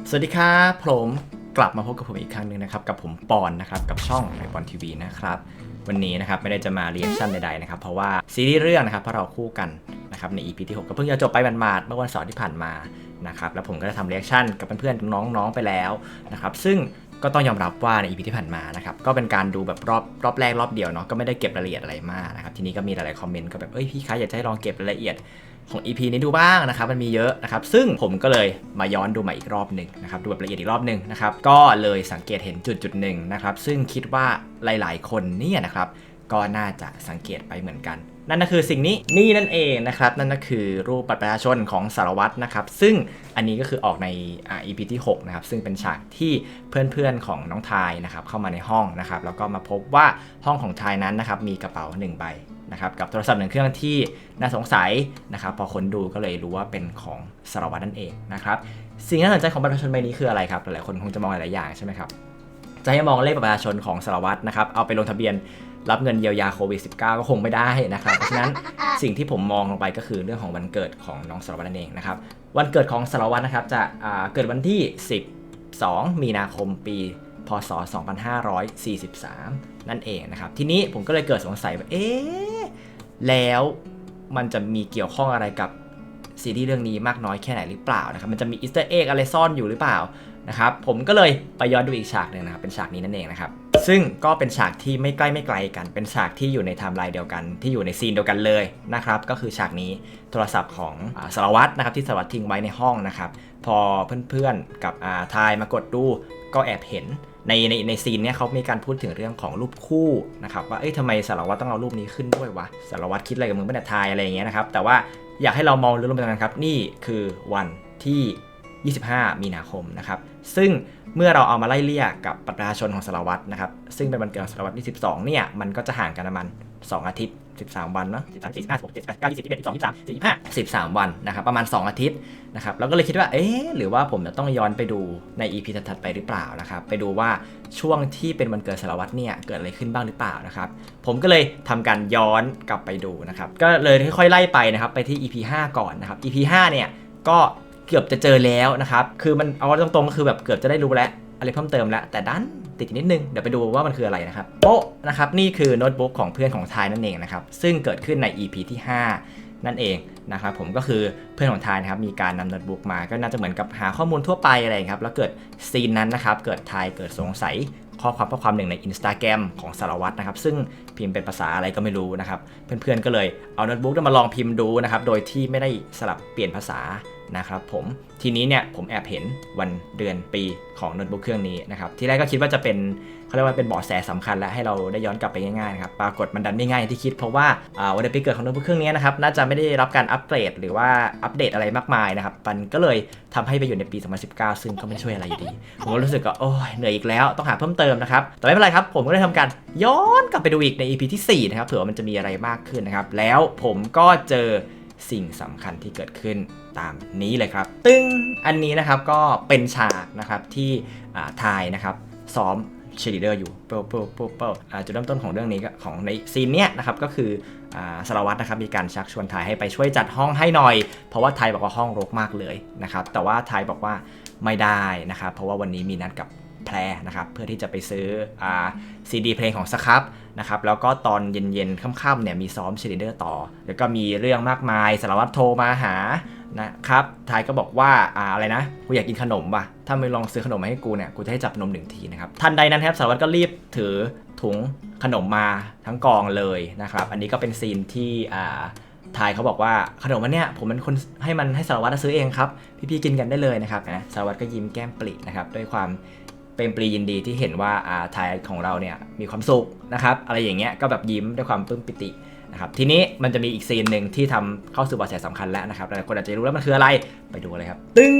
สวัสดีครับผมกลับมาพบกับผมอีกครั้งหนึ่งนะครับกับผมปอนนะครับกับช่องไอปอนทีวีนะครับวันนี้นะครับไม่ได้จะมาเรีแอคชั่นใดๆนะครับเพราะว่าซีรีส์เรื่องนะครับเพราะเราคู่กันนะครับใน EP ที่ 6ก็เพิ่งจะจบไปหมาดๆเมื่อวันเสาร์ที่ผ่านมานะครับแล้วผมก็ได้ทำเรีแอคชั่นกับเพื่อนๆน้องๆไปแล้วนะครับซึ่งก็ต้องยอมรับว่าใน EP ที่ผ่านมานะครับก็เป็นการดูแบบรอบแรกรอบเดียวเนาะก็ไม่ได้เก็บรายละเอียดอะไรมากนะครับทีนี้ก็มีหลายๆคอมเมนต์ก็แบบพี่คะอยากจะให้ลองเก็บรายละเอียดของ EP นี้ดูบ้างนะครับมันมีเยอะนะครับซึ่งผมก็เลยมาย้อนดูใหม่อีกรอบหนึ่งนะครับดูแบบละเอียดอีกรอบหนึ่งนะครับก็เลยสังเกตเห็นจุดหนึ่งนะครับซึ่งคิดว่าหลายๆคนเนี่ยนะครับก็น่าจะสังเกตไปเหมือนกันนั่นก็คือสิ่งนี้นี่นั่นเองนะครับนั่นก็คือรูปบัตรประชาชนของสารวัตรนะครับซึ่งอันนี้ก็คือออกในEP ที่6นะครับซึ่งเป็นฉากที่เพื่อนๆของน้องทายนะครับเข้ามาในห้องนะครับแล้วก็มาพบว่าห้องของทายนั้นนะครับมีกระเป๋า1 ใบนะครับกับโทรศัพท์1 เครื่องที่น่าสงสัยนะครับพอคนดูก็เลยรู้ว่าเป็นของสารวัตรนั่นเองนะครับสิ่งน่าสนใจของบัตรประชาชนใบนี้คืออะไรครับหลายๆคนคงจะมองหลายๆอย่างใช่ไหมครับจะให้มองเลขบัตรประชาชนของสารวัตรนะครับเอาไปลงทะเบียนรับเงินเยียวยาโควิด -19 ก็คงไม่ได้นะครับเพราะฉะนั้นสิ่งที่ผมมองลงไปก็คือเรื่องของวันเกิดของน้องสารวัตรนั่นเองนะครับวันเกิดของสารวัตรนะครับจะเกิดวันที่12 มีนาคมปีพศ 2543 นั่นเองนะครับทีนี้ผมก็เลยเกิดสงสัยว่าแล้วมันจะมีเกี่ยวข้องอะไรกับซีรีส์เรื่องนี้มากน้อยแค่ไหนหรือเปล่านะครับมันจะมีอีสเตอร์เอ็กอะไรซ่อนอยู่หรือเปล่านะครับผมก็เลยไปย้อนดูอีกฉากหนึ่งนะครับเป็นฉากนี้นั่นเองนะครับซึ่งก็เป็นฉากที่ไม่ใกล้ไม่ไกลกันเป็นฉากที่อยู่ในไทม์ไลน์เดียวกันที่อยู่ในซีนเดียวกันเลยนะครับก็คือฉากนี้โทรศัพท์ของสารวัตรนะครับที่สารวัตรทิ้งไว้ในห้องนะครับพอเพื่อนๆกับทายมากดดูก็แอบเห็นในซีนเนี้ยเขามีการพูดถึงเรื่องของรูปคู่นะครับว่าทำไมสารวัตรต้องเอารูปนี้ขึ้นด้วยวะสารวัตรคิดอะไรกับมึงไม่ได้ทายอะไรอย่างเงี้ยนะครับแต่ว่าอยากให้เรามองเรื่องรวมกันครับนี่คือวันที่25 มีนาคมนะครับซึ่งเมื่อเราเอามาไล่เลี่ยกับบัตรประชาชนของสารวัตรนะครับซึ่งเป็นวันเกิดของสารวัตรที่12เนี่ยมันก็จะห่างกันประมาณ2 อาทิตย์13 วันเนาะ13 14 15 16 17 18 19 20 21 22 23 25 13 วันนะครับประมาณ2 อาทิตย์นะครับเราก็เลยคิดว่าหรือว่าผมจะต้องย้อนไปดูใน EP ถัดไปหรือเปล่านะครับไปดูว่าช่วงที่เป็นวันเกิดสารวัตรเนี่ยเกิดอะไรขึ้นบ้างหรือเปล่านะครับผมก็เลยทำการย้อนกลับไปดูนะครับก็เลยค่อยๆไล่ไปนะครับไปที่ EP 5 ก่อนนะครับ EP 5 เนี่ยก็เกือบจะเจอแล้วนะครับคือมันเอาตรงๆก็คือแบบเกือบจะได้รู้แล้วอะไรเพิ่มเติมแล้วแต่ดันติดนิดนึงเดี๋ยวไปดูว่ามันคืออะไรนะครับโป๊ะนะครับนี่คือโน้ตบุ๊กของเพื่อนของทายนั่นเองนะครับซึ่งเกิดขึ้นใน EP ที่5นั่นเองนะครับผมก็คือเพื่อนของทายนะครับมีการนำโน้ตบุ๊กมาก็น่าจะเหมือนกับหาข้อมูลทั่วไปอะไรครับแล้วเกิดซีนนั้นนะครับเกิดทายเกิดสงสัยข้อความหนึ่งใน Instagram ของสารวัตรนะครับซึ่งพิมพ์เป็นภาษาอะไรก็ไม่รู้นะครับเพื่อนๆก็เลยเอาโน้ตบุ๊กมาลองพิมพ์ดูนะครับโดยที่ไม่ได้สลับเปลี่ยนภาษานะครับผมทีนี้เนี่ยผมแอบเห็นวันเดือนปีของโน้ตบุ๊กเครื่องนี้นะครับที่แรกก็คิดว่าจะเป็นเขาเรียกว่าเป็นเบาะแสสำคัญและให้เราได้ย้อนกลับไปง่ายๆนะครับปรากฏมันดันไม่ง่ายที่คิดเพราะว่าวันเดือนปีเกิดของโน้ตบุ๊กเครื่องนี้นะครับน่าจะไม่ได้รับการอัปเกรดหรือว่าอัปเดตอะไรมากมายนะครับมันก็เลยทำให้ไปอยู่ในปี 2019 ซึ่งก็ไม่ช่วยอะไรอยู่ดีผมก็รู้สึกว่าโอ้ยเหนื่อยอีกแล้วต้องหาเพิ่มเติมนะครับแต่ไม่เป็นไรครับผมก็ได้ทำการย้อนกลับไปดูอีกใน EP ที่4นะครับเผื่อว่ามันจะมีอะไรมากขึ้นนะครับแล้วผมก็เจอสิ่งสำคัญที่เกิดขึ้นตามนี้เลยครับตึ้งอันนี้นะครับก็เป็นฉากนะครับที่ทายนะครับซ้อมเชลิเดอร์อยู่เปิลจุดเริ่มต้นของเรื่องนี้ของในซีนเนี้ยนะครับก็คือสารวัตรนะครับมีการชักชวนทายให้ไปช่วยจัดห้องให้หน่อยเพราะว่าทายบอกว่าห้องรกมากเลยนะครับแต่ว่าทายบอกว่าไม่ได้นะครับเพราะว่าวันนี้มีนัดกับแพรนะครับเพื่อที่จะไปซื้อซีดีเพลงของสครับนะครับแล้วก็ตอนเย็นๆค่ำๆเนี่ยมีซ้อมเชลิเดอร์ต่อแล้วก็มีเรื่องมากมายสารวัตรโทรมาหานะครับทายก็บอกว่าอะไรนะกูอยากกินขนมว่ะถ้าไม่ลองซื้อขนมมาให้กูเนี่ยกูจะให้จับนม1 ทีนะครับทันใดนั้นครับสารวัตรก็รีบถือถุงขนมมาทั้งกองเลยนะครับอันนี้ก็เป็นซีนที่ทายเขาบอกว่าขนมวันเนี้ยผมเป็นคนให้สารวัตรซื้อเองครับพี่ๆกินกันได้เลยนะครับนะสารวัตรก็ยิ้มแก้มปรินะครับด้วยความเป็นปรียินดีที่เห็นว่าทายของเราเนี่ยมีความสุขนะครับอะไรอย่างเงี้ยก็แบบยิ้มด้วยความปลื้มปิตินะครับทีนี้มันจะมีอีกซีนหนึ่งที่ทำเข้าสู่เบาะแสสำคัญแล้วนะครับหลายคนอาจจะรู้แล้วมันคืออะไรไปดูเลยครับตึ้ง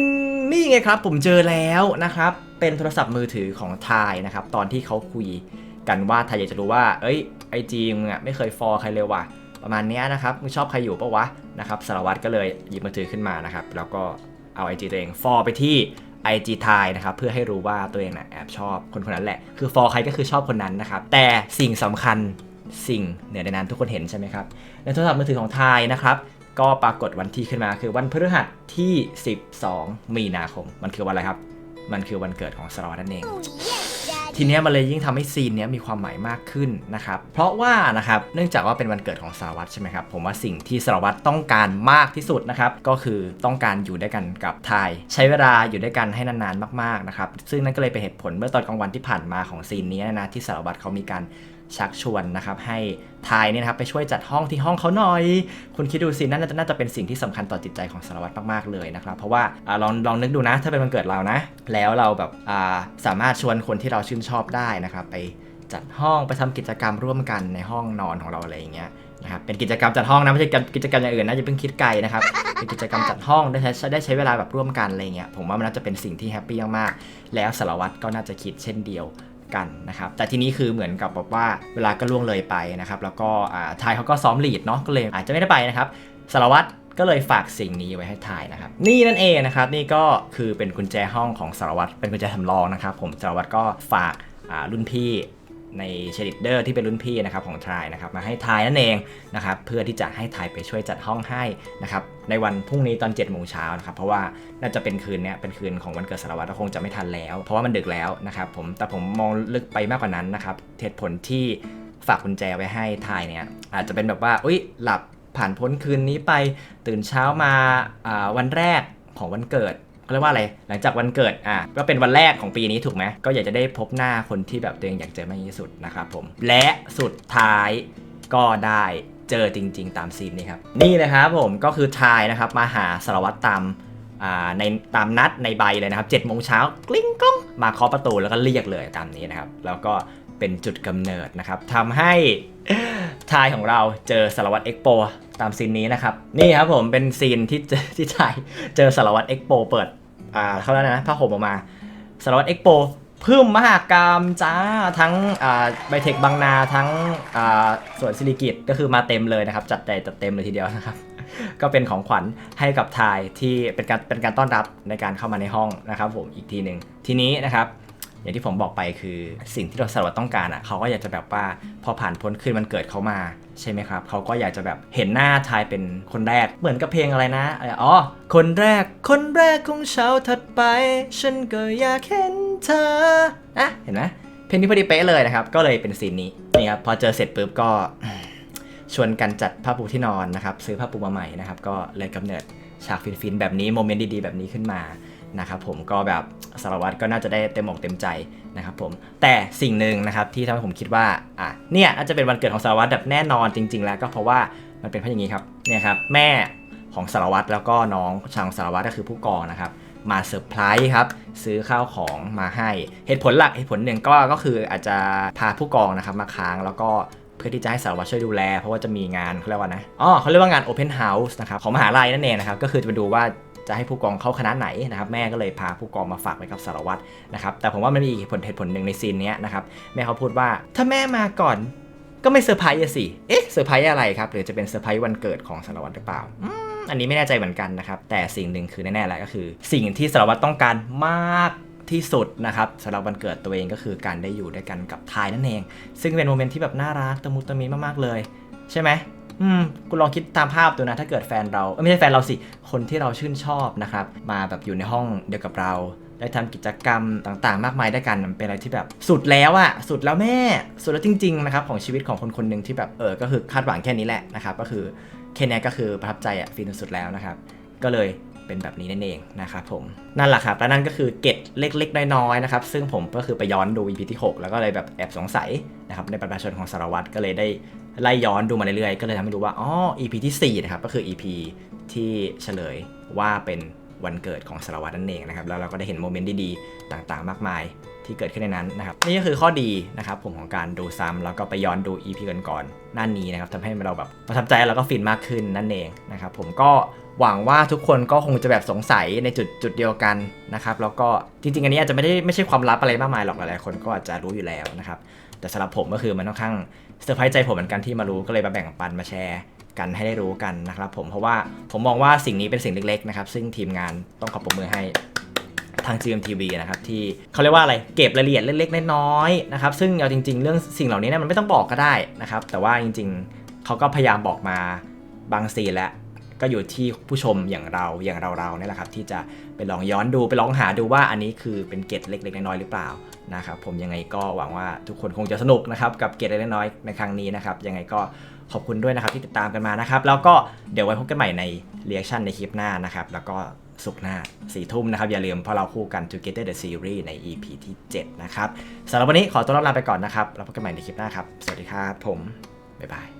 นี่ไงครับผมเจอแล้วนะครับเป็นโทรศัพท์มือถือของทายนะครับตอนที่เขาคุยกันว่าทายอยากจะรู้ว่าไอจีมึงไม่เคยฟอลใครเลยว่ะประมาณนี้นะครับมึงชอบใครอยู่ปะวะนะครับสารวัตรก็เลยหยิบมือถือขึ้นมานะครับแล้วก็เอา IG ตัวเองฟอลไปที่IG ทายนะครับเพื่อให้รู้ว่าตัวเองแอบชอบคนนั้นแหละคือฟอลใครก็คือชอบคนนั้นนะครับแต่สิ่งสำคัญสิ่งเหนือในนั้นทุกคนเห็นใช่ไหมครับในโทรศัพท์มือถือของทายนะครับก็ปรากฏวันที่ขึ้นมาคือวันพฤหัสที่12 มีนาคมมันคือวันอะไรครับ มันคือวันเกิดของสารวัตรนั่นเองทีนี้มันเลยยิ่งทำให้ซีนนี้มีความหมายมากขึ้นนะครับเพราะว่านะครับเนื่องจากว่าเป็นวันเกิดของสารวัตรใช่ไหมครับผมว่าสิ่งที่สารวัตรต้องการมากที่สุดนะครับก็คือต้องการอยู่ด้วยกันกับทายใช้เวลาอยู่ด้วยกันให้นานๆมากๆนะครับซึ่งนั่นก็เลยเป็นเหตุผลเมื่อตอนกลางวันที่ผ่านมาของซีนนี้นะที่สารวัตรเขามีการชักชวนนะครับให้ทายเนี่ยนะครับไปช่วยจัดห้องที่ห้องเขาหน่อยคุณคิดดูสินั่นน่าจะเป็นสิ่งที่สำคัญต่อจิตใจของสารวัตรมากๆเลยนะครับเพราะว่าลองนึกดูนะถ้าเป็นวันเกิดเรานะแล้วเราแบบสามารถชวนคนที่เราชื่นชอบได้นะครับไปจัดห้องไปทำกิจกรรมร่วมกันในห้องนอนของเราอะไรอย่างเงี้ยนะครับเป็นกิจกรรมจัดห้องนะไม่ใช่กิจกรรมอย่างอื่นนะอย่าเพิ่งคิดไกลนะครับเป็นกิจกรรมจัดห้องได้ใช้เวลาแบบร่วมกันอะไรเงี้ยผมว่ามันน่าจะเป็นสิ่งที่แฮปปี้มากๆแล้วสารวัตรก็น่าจะคิดเช่นเดียวกันนะครับแต่ทีนี้คือเหมือนกับแบบว่าเวลาก็ล่วงเลยไปนะครับแล้วก็ทายเขาก็ซ้อมลีดเนาะก็เลยอาจจะไม่ได้ไปนะครับสารวัตรก็เลยฝากสิ่งนี้ไว้ให้ทายนะครับนี่นั่นเองนะครับนี่ก็คือเป็นกุญแจห้องของสารวัตรเป็นกุญแจสำรองนะครับผมสารวัตรก็ฝากรุ่นพี่ในเชลิดเดอร์ที่เป็นรุ่นพี่นะครับของทายนะครับมาให้ทายนั่นเองนะครับเพื่อที่จะให้ทายไปช่วยจัดห้องให้นะครับในวันพรุ่งนี้ตอน7 โมงเช้านะครับเพราะว่าน่าจะเป็นคืนนี้เป็นคืนของวันเกิดสารวัตรก็คงจะไม่ทันแล้วเพราะว่ามันดึกแล้วนะครับแต่ผมมองลึกไปมากกว่านั้นนะครับเหตุผลที่ฝากกุญแจไว้ให้ทายเนี่ยอาจจะเป็นแบบว่าหลับผ่านพ้นคืนนี้ไปตื่นเช้ามาวันแรกของวันเกิดเรียกว่าอะไรหลังจากวันเกิดก็เป็นวันแรกของปีนี้ถูกไหมก็อยากจะได้พบหน้าคนที่แบบตัวเองอยากเจอมากที่สุดนะครับผมและสุดท้ายก็ได้เจอจริงๆตามซีนนี้ครับนี่เลยครับผมก็คือทายนะครับมาหาสารวัตรตามนัดในใบเลยนะครับ7 โมงเช้ากลิ้งก้องมาเคาะประตูแล้วก็เรียกเลยตามนี้นะครับแล้วก็เป็นจุดกำเนิดนะครับทำให้ทายของเราเจอสารวัตรเอ็กโปตามซีนนี้นะครับนี่ครับผมเป็นซีนที่ทายเจอสารวัตรเอ็กโปเปิดเขาแล้วนะผ้าห่มออกมาสารวัตรเอ็กโปพึ่มมหากรรมจ้าทั้งไบเทคบางนาทั้งสวนศิริกิติ์ก็คือมาเต็มเลยนะครับจัดใหญ่จัดเต็มเลยทีเดียวนะครับก็เป็นของขวัญให้กับทายที่เป็นการต้อนรับในการเข้ามาในห้องนะครับผมอีกทีหนึ่งทีนี้นะครับอย่างที่ผมบอกไปคือสิ่งที่เราสารวัตรต้องการเขาก็อยากจะแบบว่าพอผ่านพ้นคืนวันเกิดเขามาใช่ไหมครับเขาก็อยากจะแบบเห็นหน้าทายเป็นคนแรกเหมือนกับเพลงอะไรนะคนแรกของเช้าถัดไปฉันก็อยากเห็นเธอเห็นไหมเพลงนี้พอดีเป๊ะเลยนะครับก็เลยเป็นซีนนี้นี่ครับพอเจอเสร็จปุ๊บก็ชวนกันจัดผ้าปูที่นอนนะครับซื้อผ้าปูมาใหม่นะครับก็เลยกำเนิดฉากฟินๆแบบนี้โมเมนต์ดีๆแบบนี้ขึ้นมานะครับผมก็แบบสารวัตรก็น่าจะได้เต็มอกเต็มใจนะครับผมแต่สิ่งหนึ่งนะครับที่ทำให้ผมคิดว่าเนี่ยน่าจะเป็นวันเกิดของสารวัตรแบบแน่นอนจริงๆแล้วก็เพราะว่ามันเป็นเพราะอย่างนี้ครับเนี่ยครับแม่ของสารวัตรแล้วก็น้องชายของสารวัตรก็คือผู้กองนะครับมาเซอร์ไพรส์ครับซื้อข้าวของมาให้เหตุผลหนึ่งก็คืออาจจะพาผู้กองนะครับมาค้างแล้วก็เพื่อที่จะให้สารวัตรช่วยดูแลเพราะว่าจะมีงานเขาเรียกว่าเขาเรียกว่างาน Open House นะครับของมหาลัยนั่นเองนะครับก็คือจะไปดูว่าจะให้ผู้กองเข้าคณะไหนนะครับแม่ก็เลยพาผู้กองมาฝากไว้กับสารวัตรนะครับแต่ผมว่ามันมีเหตุผลหนึ่งในซีนนี้นะครับแม่เขาพูดว่าถ้าแม่มาก่อนก็ไม่เซอร์ไพรส์สิเซอร์ไพรส์อะไรครับหรือจะเป็นเซอร์ไพรส์วันเกิดของสารวัตรหรือเปล่าอันนี้ไม่แน่ใจเหมือนกันนะครับแต่สิ่งหนึ่งคือแน่ๆแล้วก็คือสิ่งที่สารวัตรต้องการมากที่สุดนะครับสำหรับวันเกิดตัวเองก็คือการได้อยู่ด้วยกันกับทายนั่นเองซึ่งเป็นโมเมนต์ที่แบบน่ารักตะมุตะมิมากๆเลยใช่ไหมคุณลองคิดตามภาพดูนะถ้าเกิดแฟนเราไม่ใช่แฟนเราสิคนที่เราชื่นชอบนะครับมาแบบอยู่ในห้องเดียวกับเราได้ทำกิจกรรมต่างๆมากมายด้วยกันมันเป็นอะไรที่แบบสุดแล้วสุดแล้วแม่สุดแล้วจริงๆนะครับของชีวิตของคนหนึ่งที่แบบก็คือคาดหวังแค่นี้แหละนะครับก็คือแค่นี้ก็คือประทับใจฟินสุดแล้วนะครับก็เลยเป็นแบบนี้นั่นเองนะครับผมนั่นแหละครับและนั่นก็คือเกร็ดเล็กๆน้อยๆนะครับซึ่งผมก็คือไปย้อนดู EP ที่ 6แล้วก็เลยแบบแอบสงสัยนะครับในประชาชนของสารวัตรก็เลยได้ไล่ย้อนดูมาเรื่อยๆก็เลยทำให้รู้ว่าEP ที่4นะครับก็คือ EP ที่เฉลยว่าเป็นวันเกิดของสารวัตรนั่นเองนะครับแล้วเราก็ได้เห็นโมเมนต์ดีๆต่างๆมากมายที่เกิดขึ้นในนั้นนะครับนี่ก็คือข้อดีนะครับผมของการดูซ้ำแล้วก็ไปย้อนดู EP ก่อนๆนั่นนี้นะครับทำให้เราแบบประทับใจแล้วก็ฟินมากขึ้นนั่นเองนะครับผมก็หวังว่าทุกคนก็คงจะแบบสงสัยในจุดเดียวกันนะครับแล้วก็จริงๆอันนี้อาจจะไม่ใช่ความลับอะไรมากมายหรอกหลายๆคนก็อาจจะรู้อยู่แล้วนะครับแต่สำหรับผมก็คือมันค่อนข้างเซอร์ไพรส์ใจผมเหมือนกันที่มารู้ก็เลยมาแบ่งปันมาแชร์กันให้ได้รู้กันนะครับผมเพราะว่าผมมองว่าสิ่งนี้เป็นสิ่งเล็กๆนะครับซึ่งทีมงานต้องขอบปรบมือให้ทาง GMTV นะครับที่เขาเรียกว่าอะไรเก็บรายละเอียดเล็กๆน้อยๆนะครับซึ่งเอาจริงๆเรื่องสิ่งเหล่านี้เนี่ยมันไม่ต้องบอกก็ได้นะครับแต่ว่าจริงๆเขาก็พยายามบอกมาบางซีนแล้ว ก็อยู่ที่ผู้ชมอย่างเราเนี่ยแหละครับที่จะไปลองย้อนดูไปลองหาดูว่าอันนี้คือเป็นเกร็ดเล็กๆน้อยๆหรือเปล่านะครับผมยังไงก็หวังว่าทุกคนคงจะสนุกนะครับกับเกร็ดเล็กๆน้อยๆในครั้งนี้นะครับยังไงก็ขอบคุณด้วยนะครับที่ติดตามกันมานะครับแล้วก็เดี๋ยวไว้พบกันใหม่ใน reaction ในคลิปหน้านะครับแล้วก็ศุกร์หน้า 4 ทุ่มนะครับอย่าลืมเพราะเราคู่กัน Together the Series ใน EP ที่ 7 นะครับสำหรับวันนี้ขอตัวลาไปก่อนนะครับแล้วพบกันใหม่ในคลิปหน้าครับสวัสดีครับผมบ๊ายบาย